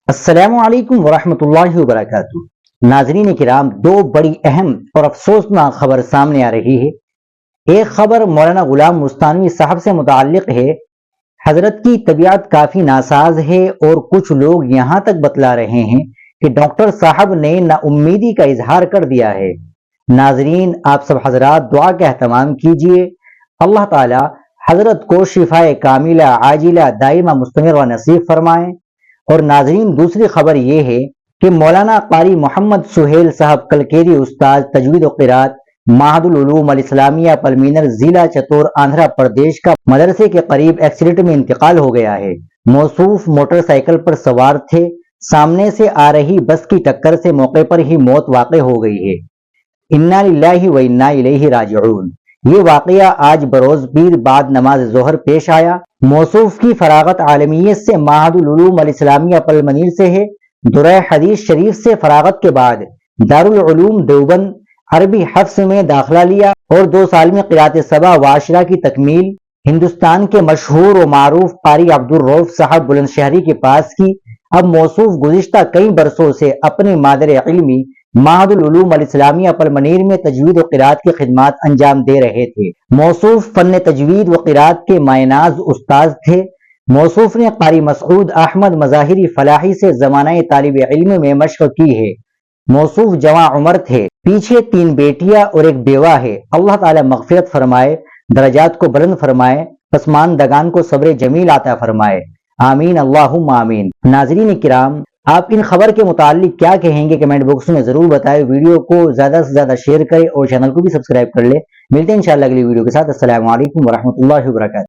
السلام علیکم ورحمۃ اللہ وبرکاتہ۔ ناظرین کرام، دو بڑی اہم اور افسوسناک خبر سامنے آ رہی ہے۔ ایک خبر مولانا غلام مستانوی صاحب سے متعلق ہے۔ حضرت کی طبیعت کافی ناساز ہے اور کچھ لوگ یہاں تک بتلا رہے ہیں کہ ڈاکٹر صاحب نے نا امیدی کا اظہار کر دیا ہے۔ ناظرین، آپ سب حضرات دعا کا اہتمام کیجئے، اللہ تعالی حضرت کو شفائے کاملہ عاجلہ دائمہ مستمرہ نصیب فرمائیں۔ اور ناظرین، دوسری خبر یہ ہے کہ مولانا قاری محمد سہیل صاحب کلکیری استاد تجوید و قرات معہد العلوم الاسلامیہ پلمینر ضلع چتور آندھرا پردیش کا مدرسے کے قریب ایکسیڈنٹ میں انتقال ہو گیا ہے۔ موصوف موٹر سائیکل پر سوار تھے، سامنے سے آ رہی بس کی ٹکر سے موقع پر ہی موت واقع ہو گئی ہے۔ انا للہ و انا الیہ راجعون۔ یہ واقعہ آج بروز پیر بعد نماز ظہر پیش آیا۔ موصوف کی فراغت عالمیت سے معہد العلوم الاسلامیہ پلمنیر سے ہے۔ درہ حدیث شریف سے فراغت کے بعد دارالعلوم دیوبند عربی حفظ میں داخلہ لیا اور 2 سال میں قرات سبع و عشرہ کی تکمیل ہندوستان کے مشہور و معروف قاری عبدالرؤف صاحب بلند شہری کے پاس کی۔ اب موصوف گزشتہ کئی برسوں سے اپنے مادر علمی معہد العلوم الاسلامیہ پلمنیر میں تجوید و قرات کی خدمات انجام دے رہے تھے۔ موصوف فن تجوید و قرات کے مائناز استاذ تھے۔ موصوف نے قاری مسعود احمد مظاہری فلاحی سے زمانہ طالب علم میں مشق کی ہے۔ موصوف جواں عمر تھے، پیچھے 3 بیٹیاں اور ایک بیوہ ہے۔ اللہ تعالی مغفرت فرمائے، درجات کو بلند فرمائے، پسماندگان کو صبر جمیل عطا فرمائے، آمین اللہم آمین۔ ناظرین کرام، آپ ان خبر کے متعلق کیا کہیں گے کمنٹ باکس میں ضرور بتائیں۔ ویڈیو کو زیادہ سے زیادہ شیئر کریں اور چینل کو بھی سبسکرائب کر لیں۔ ملتے ہیں انشاءاللہ اگلی ویڈیو کے ساتھ۔ السلام علیکم ورحمۃ اللہ وبرکاتہ۔